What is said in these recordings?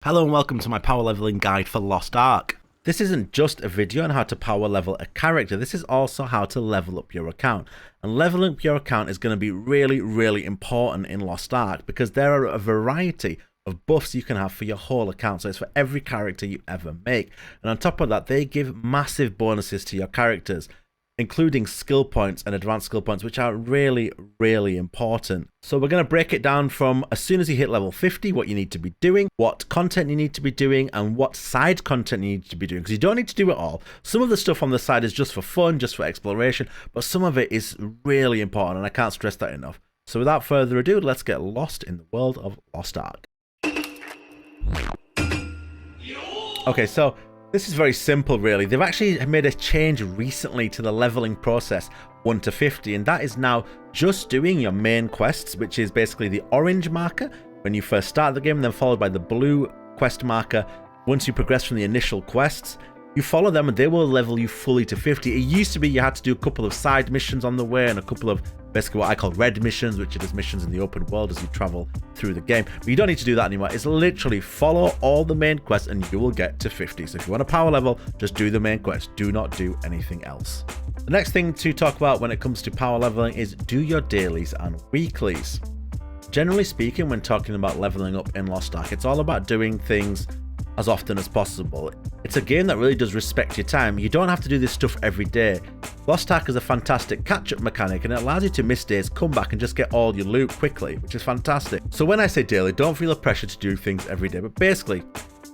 Hello and welcome to my power leveling guide for Lost Ark. This isn't just a video on how to power level a character, this is also how to level up your account. And leveling up your account is going to be really important in Lost Ark because there are a variety of buffs you can have for your whole account. So it's for every character you ever make. And on top of that, they give massive bonuses to your characters, including skill points and advanced skill points, which are really important. So we're going to break it down from as soon as you hit level 50, what you need to be doing, what content you need to be doing, and what side content you need to be doing, because you don't need to do it all. Some of the stuff on the side is just for fun, just for exploration, but some of it is really important, and I can't stress that enough. So without further ado, let's get lost in the world of Lost Ark. Okay, so this is very simple, really. They've actually made a change recently to the leveling process 1 to 50, and that is now just doing your main quests, which is basically the orange marker when you first start the game, then followed by the blue quest marker once you progress from the initial quests. You follow them and they will level you fully to 50. It used to be you had to do a couple of side missions on the way and a couple of basically what I call red missions, which are just missions in the open world as you travel through the game. But you don't need to do that anymore. It's literally follow all the main quests and you will get to 50. So if you want a power level, just do the main quest. Do not do anything else. The next thing to talk about when it comes to power leveling is do your dailies and weeklies. Generally speaking, when talking about leveling up in Lost Ark, it's all about doing things as often as possible. It's a game that really does respect your time. You don't have to do this stuff every day. Lost Ark is a fantastic catch-up mechanic and it allows you to miss days, come back and just get all your loot quickly, which is fantastic. So when I say daily, don't feel a pressure to do things every day, but basically,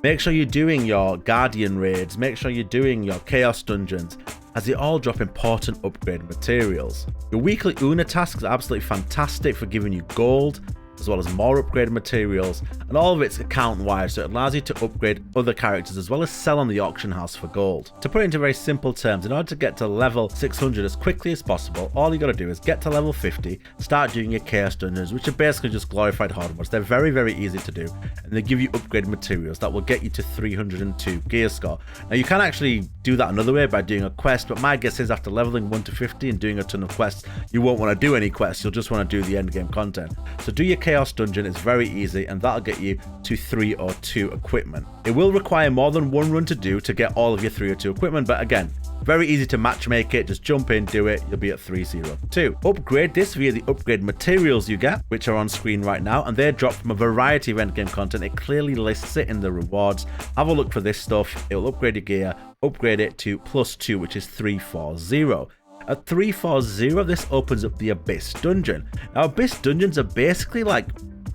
make sure you're doing your Guardian raids, make sure you're doing your Chaos dungeons, as they all drop important upgrade materials. Your weekly Una tasks are absolutely fantastic for giving you gold, as well as more upgraded materials, and all of it's account-wide, so it allows you to upgrade other characters as well as sell on the auction house for gold. To put it into very simple terms, in order to get to level 600 as quickly as possible, all you gotta do is get to level 50, start doing your Chaos dungeons, which are basically just glorified hard mods. They're very easy to do, and they give you upgraded materials that will get you to 302 gear score. Now you can actually do that another way by doing a quest, but my guess is after leveling 1 to 50 and doing a ton of quests, you won't want to do any quests, you'll just want to do the endgame content. So do your Chaos dungeon, it's very easy, and that'll get you to 302 equipment. It will require more than one run to do to get all of your 302 equipment, but again, very easy to matchmake it, just jump in, do it, you'll be at 302. Upgrade this via the upgrade materials you get, which are on screen right now, and they're dropped from a variety of endgame content. It clearly lists it in the rewards. Have a look for this stuff, it will upgrade your gear, upgrade it to +2, which is 340. At 340, this opens up the Abyss Dungeon. Now, Abyss Dungeons are basically like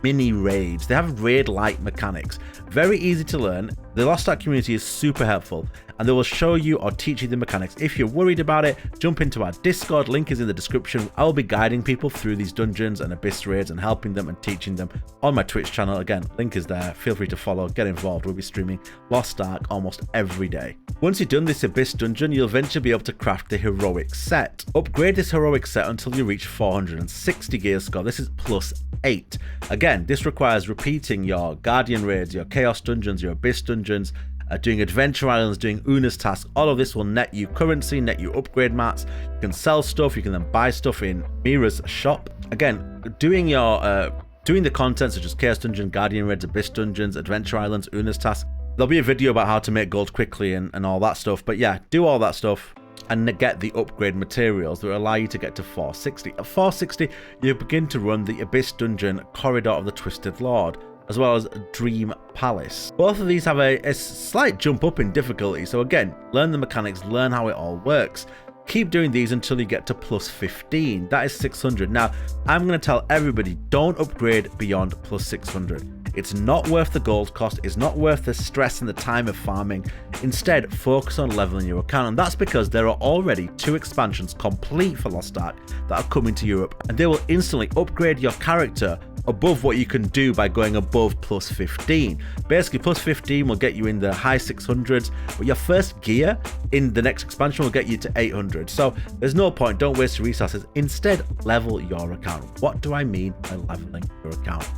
mini raids. They have raid-like mechanics. Very easy to learn. The Lost Ark community is super helpful, and they will show you or teach you the mechanics. If you're worried about it, jump into our Discord, link is in the description. I will be guiding people through these dungeons and Abyss raids and helping them and teaching them on my Twitch channel. Again, link is there. Feel free to follow, get involved. We'll be streaming Lost Ark almost every day. Once you've done this Abyss dungeon, you'll eventually be able to craft the heroic set. Upgrade this heroic set until you reach 460 gear score. This is +8. Again, this requires repeating your Guardian raids, your Chaos dungeons, your Abyss dungeons, doing adventure islands, doing Una's tasks. All of this will net you currency, net you upgrade mats. You can sell stuff, you can then buy stuff in Mira's shop. Again, doing the content such as Chaos dungeon, Guardian raids, Abyss dungeons, adventure islands, Una's tasks. There'll be a video about how to make gold quickly and all that stuff, but yeah, do all that stuff and get the upgrade materials that will allow you to get to 460. At 460, you begin to run the Abyss dungeon, Corridor of the Twisted Lord, as well as Dream Palace. Both of these have a slight jump up in difficulty, so again, learn the mechanics, learn how it all works. Keep doing these until you get to +15. That is 600. Now, I'm going to tell everybody, don't upgrade beyond +600. It's not worth the gold cost, it's not worth the stress and the time of farming. Instead, focus on leveling your account, and that's because there are already 2 expansions complete for Lost Ark that are coming to Europe, and they will instantly upgrade your character above what you can do by going above +15. Basically, +15 will get you in the high 600s, but your first gear in the next expansion will get you to 800. So there's no point, don't waste your resources. Instead, level your account. What do I mean by leveling your account?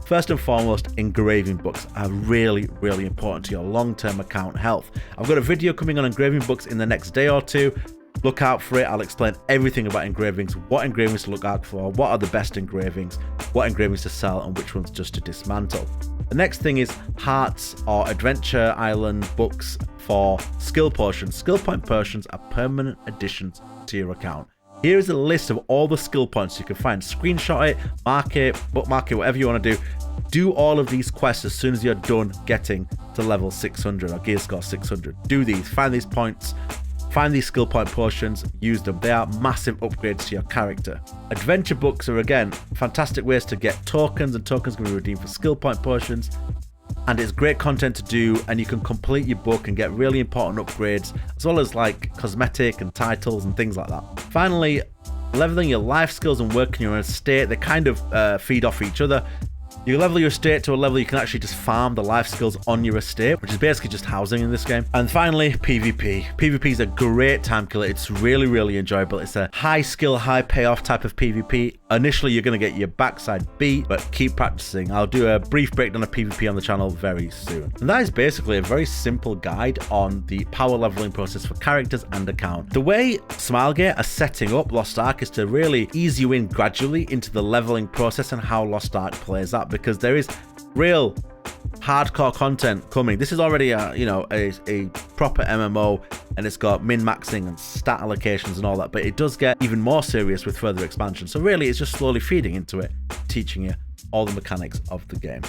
First and foremost, engraving books are really important to your long-term account health. I've got a video coming on engraving books in the next day or two. Look out for it. I'll explain everything about engravings, what engravings to look out for, what are the best engravings, what engravings to sell, and which ones just to dismantle. The next thing is hearts or adventure island books for skill potions. Skill point potions are permanent additions to your account. Here is a list of all the skill points you can find. Screenshot it, mark it, bookmark it, whatever you want to do. Do all of these quests as soon as you're done getting to level 600 or gear score 600. Do these, find these points, find these skill point potions, use them. They are massive upgrades to your character. Adventure books are, again, fantastic ways to get tokens, and tokens can be redeemed for skill point potions. And it's great content to do, and you can complete your book and get really important upgrades, as well as like cosmetic and titles and things like that. Finally, leveling your life skills and working your own estate. They kind of feed off each other. You level your estate to a level you can actually just farm the life skills on your estate, which is basically just housing in this game. And finally, PvP. PvP is a great time killer. It's really, really enjoyable. It's a high skill, high payoff type of PvP. Initially, you're going to get your backside beat, but keep practicing. I'll do a brief breakdown of PvP on the channel very soon. And that is basically a very simple guide on the power leveling process for characters and account. The way Smilegate are setting up Lost Ark is to really ease you in gradually into the leveling process and how Lost Ark plays out, because there is real hardcore content coming. This is already a proper MMO, and it's got min-maxing and stat allocations and all that, but it does get even more serious with further expansion. So really, it's just slowly feeding into it, teaching you all the mechanics of the game.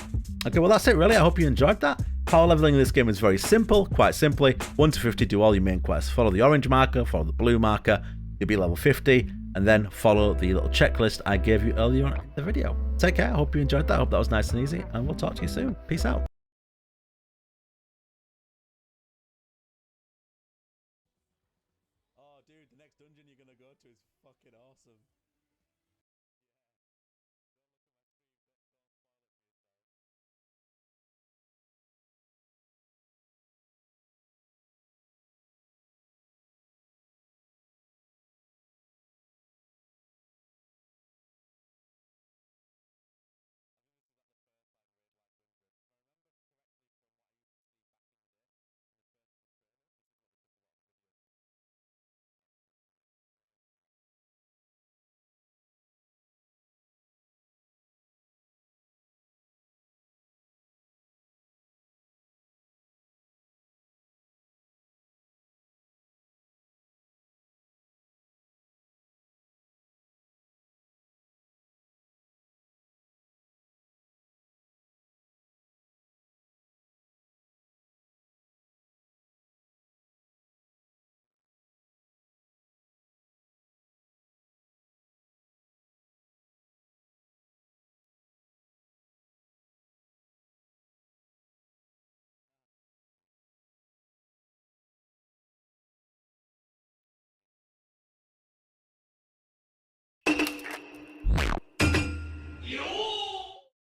Okay, well, that's it really. I hope you enjoyed that. Power leveling in this game is very simple. Quite simply, 1 to 50, do all your main quests. Follow the orange marker, follow the blue marker, you'll be level 50, and then follow the little checklist I gave you earlier on in the video. Take care. I hope you enjoyed that. I hope that was nice and easy, and we'll talk to you soon. Peace out. Oh, dude, the next dungeon you're gonna go to is fucking awesome.